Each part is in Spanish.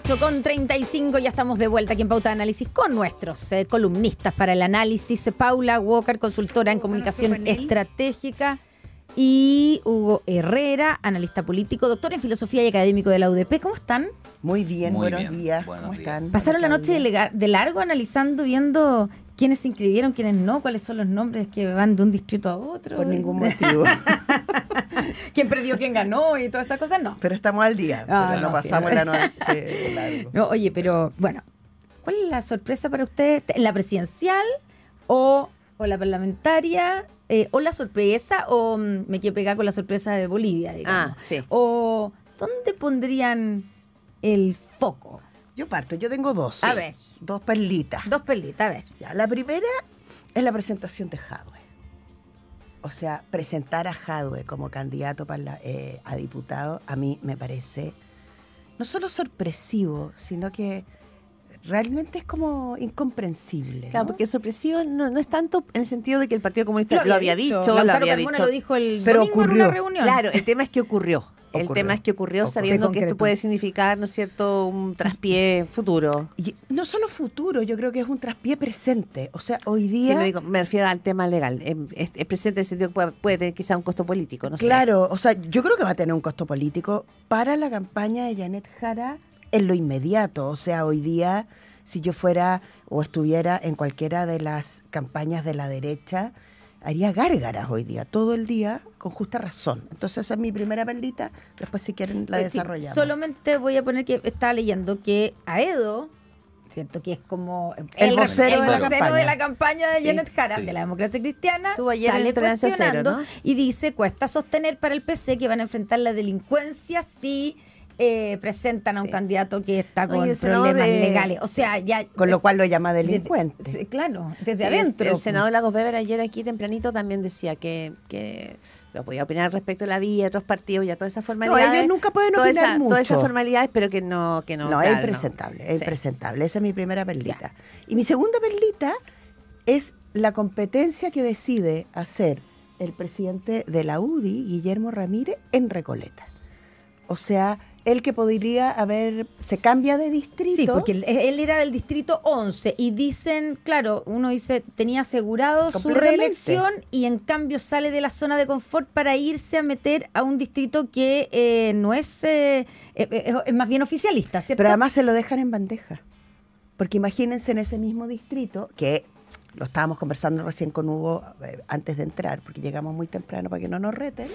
8:35, ya estamos de vuelta aquí en Pauta de Análisis con nuestros columnistas para el análisis. Paula Walker, consultora en comunicación estratégica, y Hugo Herrera, analista político, doctor en filosofía y académico de la UDP. ¿Cómo están? Muy bien, buenos días. Buenos ¿Cómo días. están? Pasaron la noche de largo analizando, viendo quiénes se inscribieron, quiénes no, cuáles son los nombres que van de un distrito a otro. Por ningún motivo. ¿Quién perdió, quién ganó y todas esas cosas? No. Pero estamos al día, pero no pasamos sí. la noche largo. No, oye, pero bueno, ¿cuál es la sorpresa para ustedes? ¿La presidencial o la parlamentaria? ¿O la sorpresa? ¿O me quiero pegar con la sorpresa de Bolivia, digamos? Sí. ¿O dónde pondrían el foco? Yo parto, yo tengo dos. A ver. Dos perlitas. Dos perlitas, a ver. Ya, la primera es la presentación de Jadwe. O sea, presentar a Jadwe como candidato a diputado, a mí me parece no solo sorpresivo, sino que realmente es como incomprensible, ¿no? Claro, porque sorpresivo no es tanto en el sentido de que el Partido Comunista lo había dicho. Lautaro Carmona lo dijo el pero domingo en ocurrió. una reunión. Claro, el tema es que ocurrió. El tema es que ocurrió sabiendo que esto puede significar, ¿no es cierto?, un traspié futuro. Y no solo futuro, yo creo que es un traspié presente. O sea, hoy día... Sí, me refiero al tema legal. Es presente en el sentido que puede tener quizá un costo político, no sé. Claro, o sea, yo creo que va a tener un costo político para la campaña de Janet Jara en lo inmediato. O sea, hoy día, si yo fuera o estuviera en cualquiera de las campañas de la derecha, haría gárgaras hoy día, todo el día, con justa razón. Entonces esa es mi primera perlita, después si quieren la desarrollamos. Solamente voy a poner que estaba leyendo que Aedo, ¿cierto?, que es como el vocero de la campaña de Janet Jara, sí. de la democracia cristiana, Estuvo ayer sale en Tolerancia cuestionando Cero, ¿no? y dice, cuesta sostener para el PC que van a enfrentar la delincuencia si presentan a un candidato que está con problemas legales. O sea, ya... Con lo cual lo llama delincuente. Claro, desde Sí, adentro. El senador Lagos Weber ayer aquí tempranito también decía que lo podía opinar respecto a la vía de otros partidos y a todas esas formalidades. No, ellos nunca pueden opinar mucho. Todas esas formalidades, pero que no. No, es impresentable, es impresentable. Esa es mi primera perlita. Y mi segunda perlita es la competencia que decide hacer el presidente de la UDI, Guillermo Ramírez, en Recoleta. O sea, él que podría se cambia de distrito. Sí, porque él era del distrito 11 y dicen, claro, uno dice, tenía asegurado su reelección y en cambio sale de la zona de confort para irse a meter a un distrito que no es más bien oficialista, ¿cierto? Pero además se lo dejan en bandeja. Porque imagínense en ese mismo distrito, que lo estábamos conversando recién con Hugo antes de entrar, porque llegamos muy temprano para que no nos reten.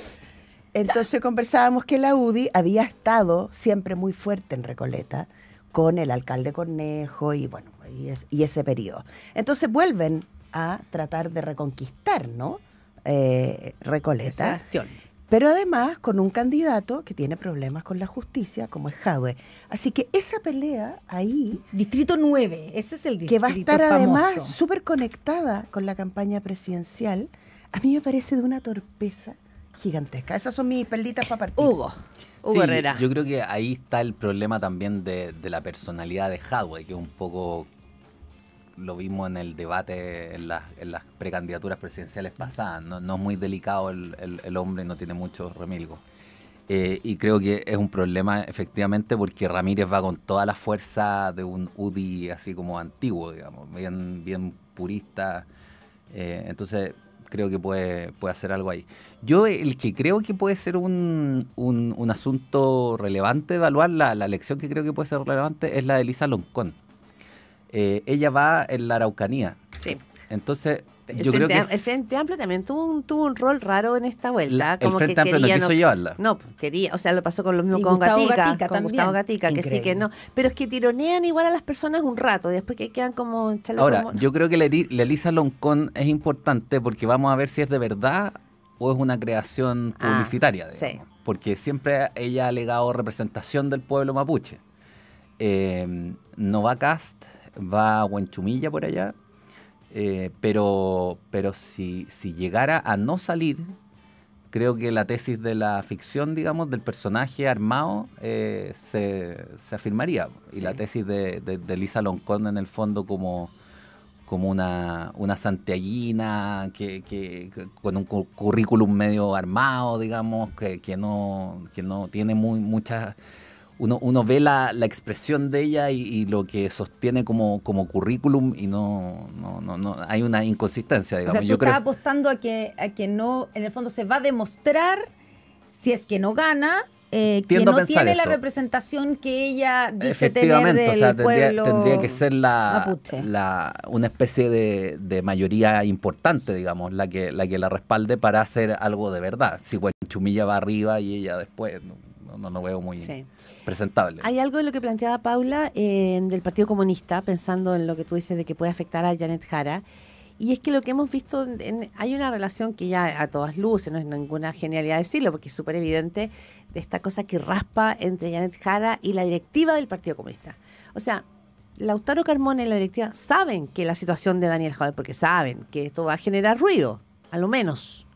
Entonces conversábamos que la UDI había estado siempre muy fuerte en Recoleta con el alcalde Cornejo y bueno, y ese periodo. Entonces vuelven a tratar de reconquistar, ¿no? Recoleta. Pero además con un candidato que tiene problemas con la justicia, como es Jadwe. Así que esa pelea ahí... Distrito 9, ese es el distrito que va a estar famoso. Además súper conectada con la campaña presidencial, a mí me parece de una torpeza gigantesca. Esas son mis perlitas para partir. Hugo Herrera. Yo creo que ahí está el problema también de la personalidad de Jadwe, que un poco lo vimos en el debate en las precandidaturas presidenciales pasadas. No es muy delicado el hombre, no tiene mucho remilgo. Y creo que es un problema efectivamente porque Ramírez va con toda la fuerza de un UDI así como antiguo, digamos, bien purista. Entonces creo que puede hacer algo ahí. Yo el que creo que puede ser un asunto relevante evaluar, la elección que creo que puede ser relevante es la de Elisa Loncón. Ella va en la Araucanía. Sí. Entonces, yo creo que el Frente Amplio también tuvo un rol raro en esta vuelta. El Frente Amplio no quiso llevarla. No, quería, o sea, lo pasó con lo mismo y con Gustavo Gatica, con Gustavo Gatica, que sí que no. Pero es que tironean igual a las personas un rato, después que quedan como chalecos. Ahora, yo creo que la Elisa Loncón es importante porque vamos a ver si es de verdad o es una creación publicitaria, digamos. Sí. Porque siempre ella ha alegado representación del pueblo mapuche. No va Cast, va Huenchumilla por allá. Pero si llegara a no salir, creo que la tesis de la ficción, digamos, del personaje armado se afirmaría. Sí. Y la tesis de Elisa Loncón en el fondo como una santiaguina que con un currículum medio armado, digamos, que no tiene muchas uno ve la expresión de ella y lo que sostiene como currículum y no hay una inconsistencia, digamos. O sea, tú estás apostando a que no, en el fondo se va a demostrar, si es que no gana, que no tiene la representación que ella dice tener del o sea, pueblo tendría que ser mapuche. una especie de mayoría importante, digamos, la que la respalde para hacer algo de verdad. Si Huanchumilla va arriba y ella después, no veo muy presentable. Hay algo de lo que planteaba Paula del Partido Comunista, pensando en lo que tú dices de que puede afectar a Janet Jara. Y es que lo que hemos visto, hay una relación que ya a todas luces, no es ninguna genialidad decirlo, porque es súper evidente, de esta cosa que raspa entre Janet Jara y la directiva del Partido Comunista. O sea, Lautaro Carmona y la directiva saben que la situación de Daniel Jadwe, porque saben que esto va a generar ruido, a lo menos.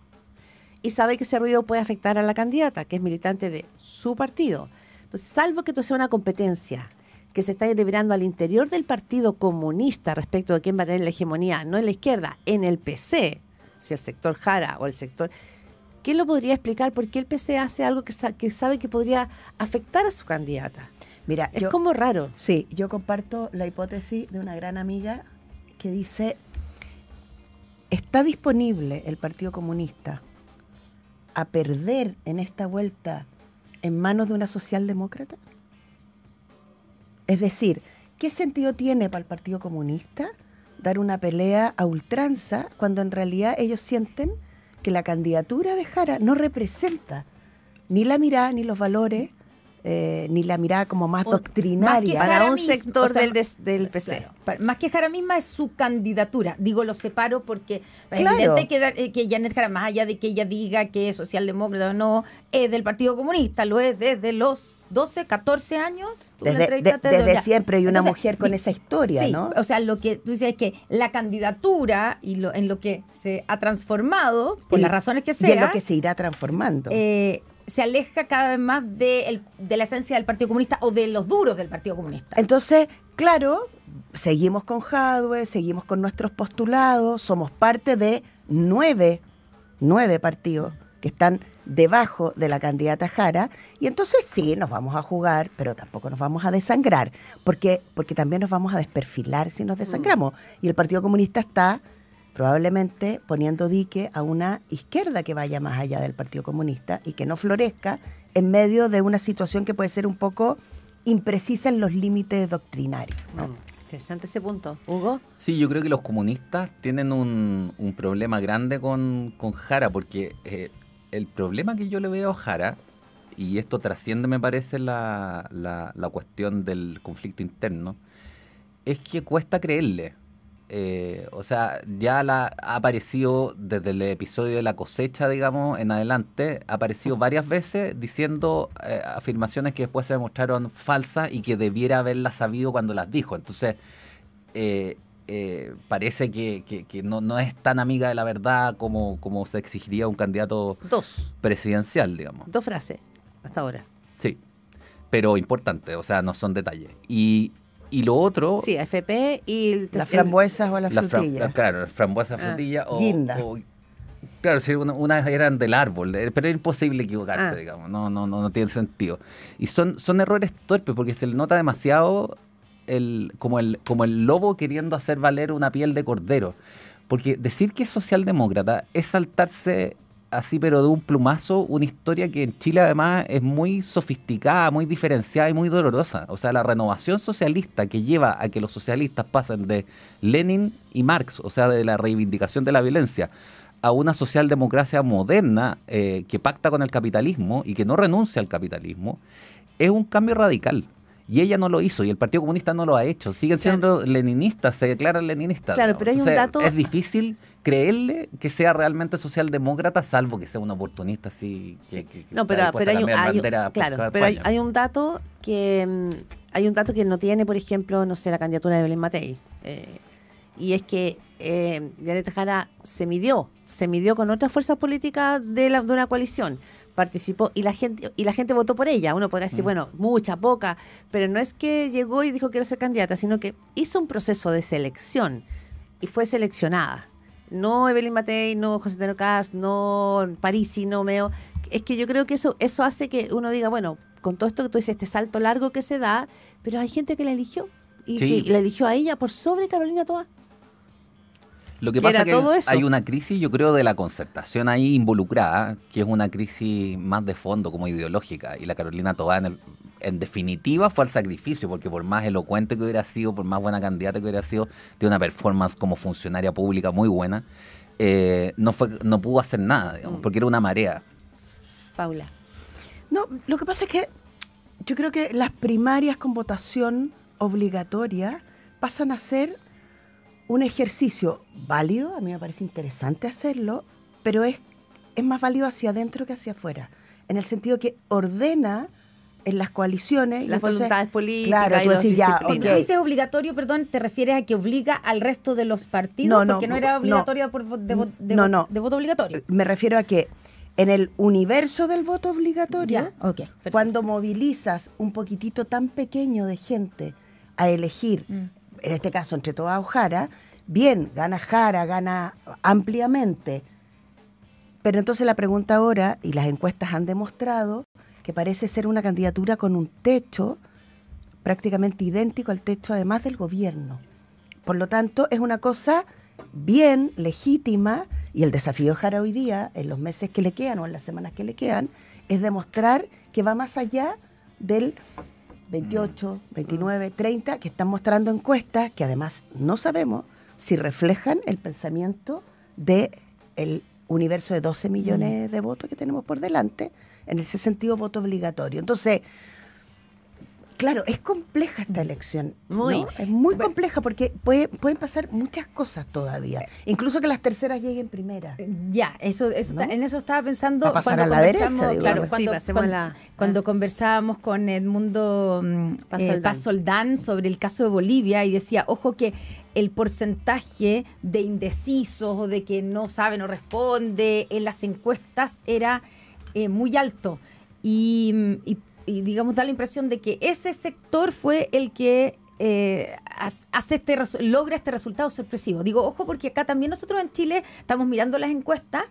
Y sabe que ese ruido puede afectar a la candidata, que es militante de su partido. Entonces, salvo que esto sea una competencia que se está liberando al interior del Partido Comunista respecto de quién va a tener la hegemonía, no en la izquierda, en el PC, si el sector Jara o el sector... ¿Quién lo podría explicar por qué el PC hace algo que sabe que podría afectar a su candidata? Mira, es como raro. Sí, yo comparto la hipótesis de una gran amiga que dice, ¿está disponible el Partido Comunista a perder en esta vuelta en manos de una socialdemócrata? Es decir, ¿qué sentido tiene para el Partido Comunista dar una pelea a ultranza cuando en realidad ellos sienten que la candidatura de Jara no representa ni la mirada, ni los valores, ni la mirada como más doctrinaria para un sector del PC? Claro, más que Jara misma es su candidatura. Digo, lo separo porque claro, es evidente que Janet Jara, más allá de que ella diga que es socialdemócrata o no, es del Partido Comunista, lo es desde los 12, 14 años. Desde siempre, y una mujer con esa historia, sí, ¿no? O sea, lo que tú dices es que la candidatura y en lo que se ha transformado, por las razones que sea, y en lo que se irá transformando, se aleja cada vez más de la esencia del Partido Comunista o de los duros del Partido Comunista. Entonces, claro, seguimos con Jadwe, seguimos con nuestros postulados, somos parte de 9 partidos que están debajo de la candidata Jara, y entonces sí, nos vamos a jugar, pero tampoco nos vamos a desangrar, porque también nos vamos a desperfilar si nos desangramos. Y el Partido Comunista está probablemente poniendo dique a una izquierda que vaya más allá del Partido Comunista y que no florezca en medio de una situación que puede ser un poco imprecisa en los límites doctrinarios, ¿no? Interesante ese punto. ¿Hugo? Sí, yo creo que los comunistas tienen un problema grande con Jara, porque el problema que yo le veo a Jara, y esto trasciende, me parece, la cuestión del conflicto interno, es que cuesta creerle. O sea, ya ha aparecido desde el episodio de la cosecha, digamos, en adelante, ha aparecido varias veces diciendo afirmaciones que después se demostraron falsas y que debiera haberlas sabido cuando las dijo. Entonces, parece que no es tan amiga de la verdad como se exigiría un candidato presidencial, digamos. 2 frases hasta ahora. Sí, pero importante, o sea, no son detalles. Y lo otro... Sí, AFP y... Las frambuesas o las frutillas. Claro, las frambuesas, frutillas guinda. Claro, sí, unas eran del árbol, pero es imposible equivocarse, digamos, no tiene sentido. Y son errores torpes porque se le nota demasiado como el lobo queriendo hacer valer una piel de cordero. Porque decir que es socialdemócrata es saltarse así, pero de un plumazo, una historia que en Chile además es muy sofisticada, muy diferenciada y muy dolorosa. O sea, la renovación socialista que lleva a que los socialistas pasen de Lenin y Marx, o sea, de la reivindicación de la violencia, a una socialdemocracia moderna que pacta con el capitalismo y que no renuncia al capitalismo, es un cambio radical. Y ella no lo hizo, y el Partido Comunista no lo ha hecho. Siguen siendo leninistas, se declaran leninistas. Claro, pero hay un dato... Es difícil creerle que sea realmente socialdemócrata, salvo que sea un oportunista así. No, pero hay un dato que no tiene, por ejemplo, no sé, la candidatura de Belén Matei. Y es que Janet Jara se midió con otras fuerzas políticas de una coalición. Participó y la gente votó por ella. Uno podrá decir, bueno, mucha, poca, pero no es que llegó y dijo quiero ser candidata, sino que hizo un proceso de selección y fue seleccionada. No Evelyn Matei, no José Antonio Kast, no Parisi, no Meo. Es que yo creo que eso hace que uno diga, bueno, con todo esto que tú dices, este salto largo que se da, pero hay gente que la eligió y Sí. que la eligió a ella por sobre Carolina Toá. Lo que que pasa era es que todo eso. hay una crisis, yo creo, de la concertación ahí involucrada, que es una crisis más de fondo, como ideológica. Y la Carolina Toá, en definitiva, fue al sacrificio, porque por más elocuente que hubiera sido, por más buena candidata que hubiera sido, tiene una performance como funcionaria pública muy buena, no pudo hacer nada, digamos, porque era una marea. Paula. No, lo que pasa es que yo creo que las primarias con votación obligatoria pasan a ser un ejercicio válido, a mí me parece interesante hacerlo, pero es más válido hacia adentro que hacia afuera, en el sentido que ordena en las coaliciones. Las voluntades políticas claro, y tú las decís, ya, disciplinas. Cuando dices obligatorio, perdón, ¿te refieres a que obliga al resto de los partidos? Porque no era obligatorio de voto obligatorio. Me refiero a que en el universo del voto obligatorio, Ya, ok, perfecto. cuando movilizas un poquitito tan pequeño de gente a elegir, en este caso entre Toá o Jara, bien, gana Jara, gana ampliamente, pero entonces la pregunta ahora, y las encuestas han demostrado, que parece ser una candidatura con un techo prácticamente idéntico al techo además del gobierno. Por lo tanto, es una cosa bien legítima, y el desafío de Jara hoy día, en los meses que le quedan o en las semanas que le quedan, es demostrar que va más allá del 28, 29, 30, que están mostrando encuestas que además no sabemos si reflejan el pensamiento del universo de 12 millones de votos que tenemos por delante, en ese sentido voto obligatorio. Entonces, claro, es compleja esta elección, ¿no? Es muy compleja porque pueden pasar muchas cosas todavía, incluso que las terceras lleguen primeras. Ya, en eso estaba pensando. Va a pasar cuando a la derecha, conversamos, digo, claro, sí, cuando, pasemos cuando, a la- cuando conversábamos con Edmundo Paz Soldán sobre el caso de Bolivia, y decía, ojo que el porcentaje de indecisos o de que no sabe, no responde en las encuestas era muy alto. Y digamos, da la impresión de que ese sector fue el que logra este resultado sorpresivo. Digo, ojo, porque acá también nosotros en Chile estamos mirando las encuestas,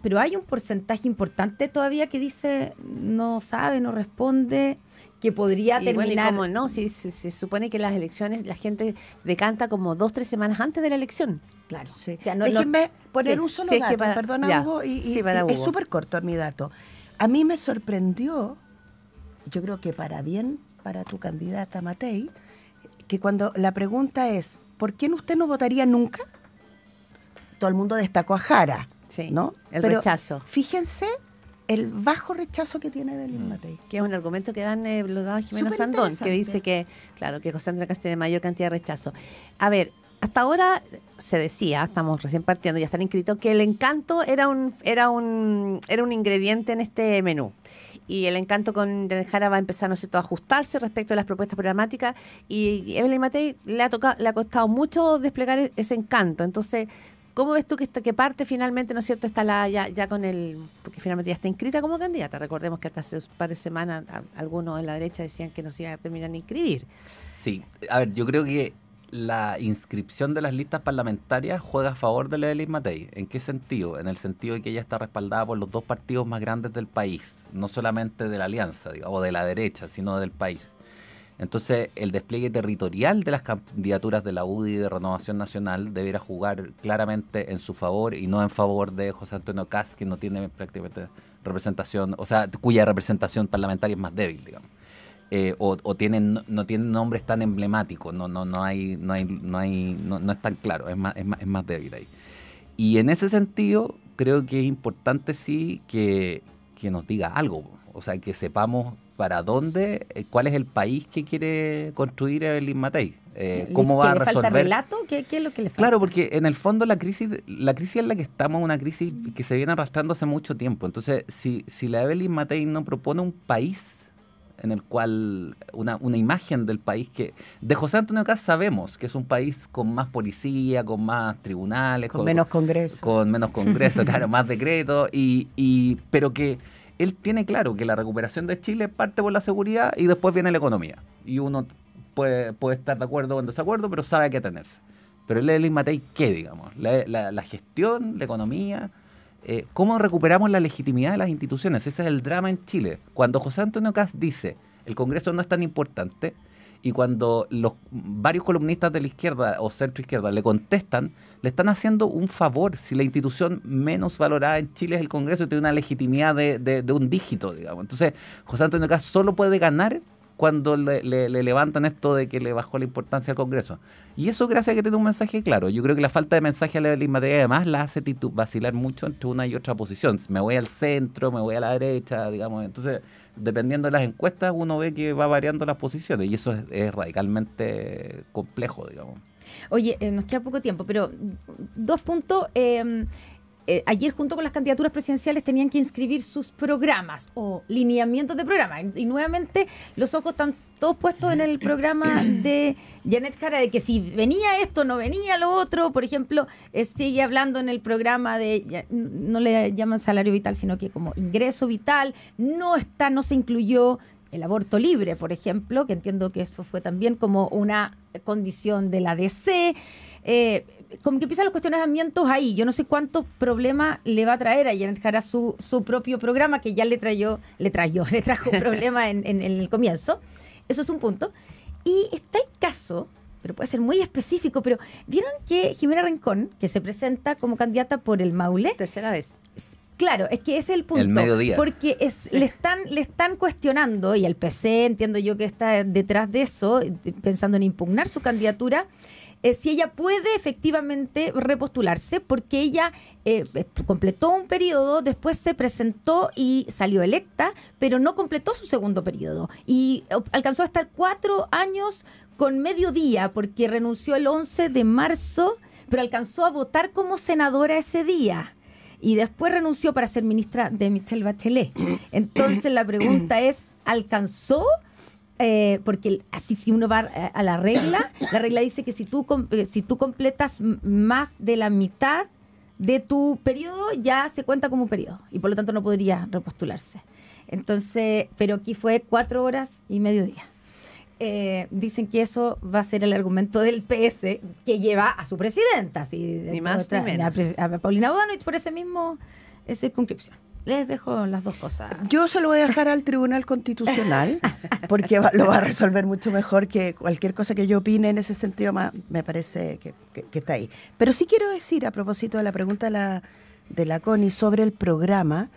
pero hay un porcentaje importante todavía que dice no sabe, no responde, que podría Y terminar. bueno, y cómo no, si se supone que las elecciones, la gente decanta como 2-3 semanas antes de la elección. Claro. Sí. O sea, Déjenme poner sí, un solo sí, es que dato, para- perdona, ya. Hugo, y Sí, para es Hugo. súper corto mi dato. A mí me sorprendió, yo creo que para bien, para tu candidata Matei, que cuando la pregunta es, ¿por qué usted no votaría nunca? Todo el mundo destacó a Jara, Sí, ¿no? el Pero rechazo. Fíjense el bajo rechazo que tiene Evelyn Matei. Que es un argumento que lo da Jimena Súper Sandón, que interesante. dice que, claro, que José Andrés Cast tiene mayor cantidad de rechazo. A ver, hasta ahora se decía, estamos recién partiendo, ya están inscritos, que el encanto era un ingrediente en este menú. Y el encanto con Janet Jara va a empezar, ¿no es cierto?, a ajustarse respecto a las propuestas programáticas, y Evelyn Matei le ha costado mucho desplegar ese encanto. Entonces, ¿cómo ves tú que parte finalmente, ¿no es cierto?, está ya con porque finalmente ya está inscrita como candidata? Recordemos que hasta hace un par de semanas algunos en la derecha decían que no se iba a terminar ni inscribir. Sí, a ver, yo creo que la inscripción de las listas parlamentarias juega a favor de la Evelyn Matei. ¿En qué sentido? En el sentido de que ella está respaldada por los dos partidos más grandes del país, no solamente de la alianza, digamos, o de la derecha, sino del país. Entonces, el despliegue territorial de las candidaturas de la UDI y de Renovación Nacional debiera jugar claramente en su favor y no en favor de José Antonio Kast, que no tiene prácticamente representación, o sea, cuya representación parlamentaria es más débil, digamos. No tienen nombres tan emblemáticos, no es tan claro, es más débil ahí. Y en ese sentido, creo que es importante sí que nos diga algo, o sea, que sepamos para dónde, cuál es el país que quiere construir Evelyn Matei, cómo va a resolver. ¿Le falta relato? ¿Qué es lo que le falta? Claro, porque en el fondo la crisis en la que estamos es una crisis que se viene arrastrando hace mucho tiempo. Entonces, si la Evelyn Matei no propone un país en el cual una imagen del país que de José Antonio Kast sabemos que es un país con más policía, con más tribunales, Con menos congreso. con menos congreso, claro, más decretos, pero que él tiene claro que la recuperación de Chile parte por la seguridad y después viene la economía. Y uno puede estar de acuerdo o en desacuerdo, pero sabe a qué atenerse. Pero el Evelyn Matei, ¿qué, digamos? La gestión, la economía, ¿cómo recuperamos la legitimidad de las instituciones? Ese es el drama en Chile. Cuando José Antonio Kast dice el Congreso no es tan importante, y cuando los varios columnistas de la izquierda o centro-izquierda le contestan, le están haciendo un favor. Si la institución menos valorada en Chile es el Congreso, tiene una legitimidad de un dígito, digamos. Entonces, José Antonio Kast solo puede ganar cuando le levantan esto de que le bajó la importancia al Congreso. Y eso gracias a que tiene un mensaje claro. Yo creo que la falta de mensaje a la materia además la hace vacilar mucho entre una y otra posición. Me voy al centro, me voy a la derecha, digamos. Entonces, dependiendo de las encuestas, uno ve que va variando las posiciones y eso es radicalmente complejo, digamos. Oye, nos queda poco tiempo, pero 2 puntos. Ayer, junto con las candidaturas presidenciales, tenían que inscribir sus programas o lineamientos de programa. Y nuevamente los ojos están todos puestos en el programa de Janet Jara, de que si venía esto, no venía lo otro. Por ejemplo, sigue hablando en el programa de, no le llaman salario vital, sino que como ingreso vital. No se incluyó el aborto libre, por ejemplo, que entiendo que eso fue también como una condición de la DC. Como que empiezan los cuestionamientos ahí. Yo no sé cuántos problemas le va a traer a Janet Jara su propio programa, que ya le trajo problemas en el comienzo. Eso es un punto. Y está el caso, pero puede ser muy específico, pero ¿vieron que Jimena Rincón, que se presenta como candidata por el Maule? Tercera vez. Claro, es que ese es el punto. El mediodía. Porque le están cuestionando, y el PC entiendo yo que está detrás de eso, pensando en impugnar su candidatura, si ella puede efectivamente repostularse, porque ella completó un periodo, después se presentó y salió electa, pero no completó su segundo periodo. Y alcanzó a estar 4 años con mediodía, porque renunció el 11 de marzo, pero alcanzó a votar como senadora ese día. Y después renunció para ser ministra de Michelle Bachelet. Entonces la pregunta es, ¿alcanzó? Porque así si uno va a la regla dice que si tú completas más de la mitad de tu periodo, ya se cuenta como un periodo. Y por lo tanto no podría repostularse. Entonces, pero aquí fue 4 horas y mediodía. Dicen que eso va a ser el argumento del PS que lleva a su presidenta, ni más ni menos, a Paulina Bodanovich por esa circunscripción. Les dejo las dos cosas. Yo se lo voy a dejar al Tribunal Constitucional porque lo va a resolver mucho mejor que cualquier cosa que yo opine en ese sentido. Me parece que está ahí. Pero sí quiero decir, a propósito de la pregunta de la Connie sobre el programa,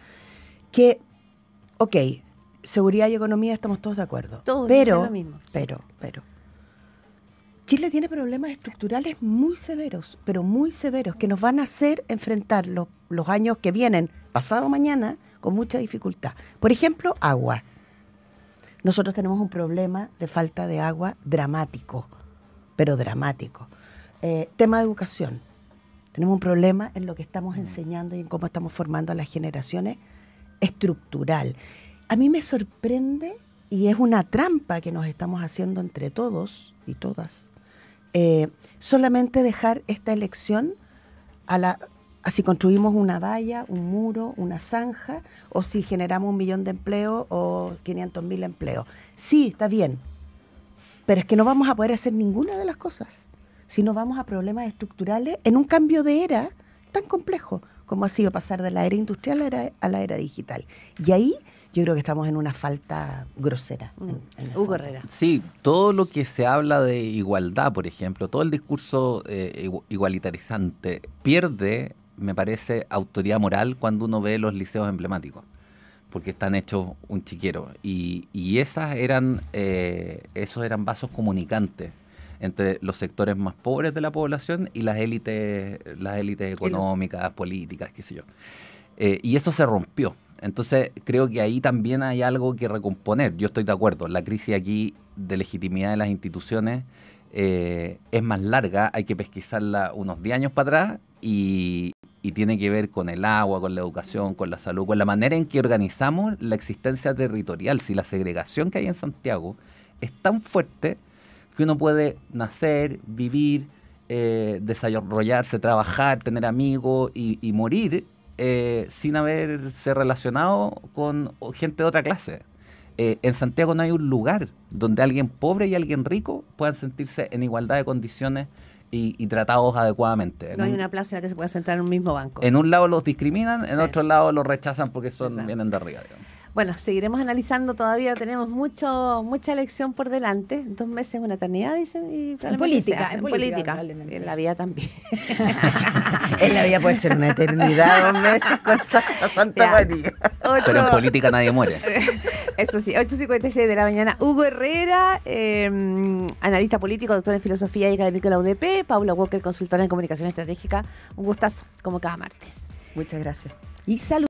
que, ok, seguridad y economía estamos todos de acuerdo. Todos dicen lo mismo. Sí. Pero Chile tiene problemas estructurales muy severos, pero muy severos, que nos van a hacer enfrentar los años que vienen, pasado mañana, con mucha dificultad. Por ejemplo, agua. Nosotros tenemos un problema de falta de agua dramático, pero dramático. Tema de educación. Tenemos un problema en lo que estamos enseñando y en cómo estamos formando a las generaciones estructural. A mí me sorprende, y es una trampa que nos estamos haciendo entre todos y todas, solamente dejar esta elección a si construimos una valla, un muro, una zanja, o si generamos 1 millón de empleos o 500.000 empleos. Sí, está bien, pero es que no vamos a poder hacer ninguna de las cosas si no vamos a problemas estructurales en un cambio de era tan complejo como ha sido pasar de la era industrial a la era digital. Y ahí yo creo que estamos en una falta grosera. Hugo Herrera. Sí, todo lo que se habla de igualdad, por ejemplo, todo el discurso igualitarizante pierde, me parece, autoridad moral cuando uno ve los liceos emblemáticos, porque están hechos un chiquero. Y esos eran vasos comunicantes entre los sectores más pobres de la población y las élites económicas, políticas, qué sé yo. Y eso se rompió. Entonces creo que ahí también hay algo que recomponer. Yo estoy de acuerdo, la crisis aquí de legitimidad de las instituciones es más larga, hay que pesquisarla unos 10 años para atrás y tiene que ver con el agua, con la educación, con la salud, con la manera en que organizamos la existencia territorial. Si la segregación que hay en Santiago es tan fuerte que uno puede nacer, vivir, desarrollarse, trabajar, tener amigos y morir sin haberse relacionado con gente de otra clase. En Santiago no hay un lugar donde alguien pobre y alguien rico puedan sentirse en igualdad de condiciones y tratados adecuadamente. No hay una plaza en la que se pueda sentar en un mismo banco. En un lado los discriminan, en Sí. otro lado los rechazan porque Verdad. vienen de arriba, digamos. Bueno, seguiremos analizando, todavía tenemos mucha elección por delante. 2 meses es una eternidad, dicen. Y probablemente política, sea. en En política, política. probablemente. En la vida también. En la vida puede ser una eternidad, 2 meses con Santa Ya. María. Pero en política nadie muere. Eso sí, 8:56 de la mañana. Hugo Herrera, analista político, doctor en filosofía y académico de la UDP. Paula Walker, consultora en comunicación estratégica. Un gustazo, como cada martes. Muchas gracias. Y salud.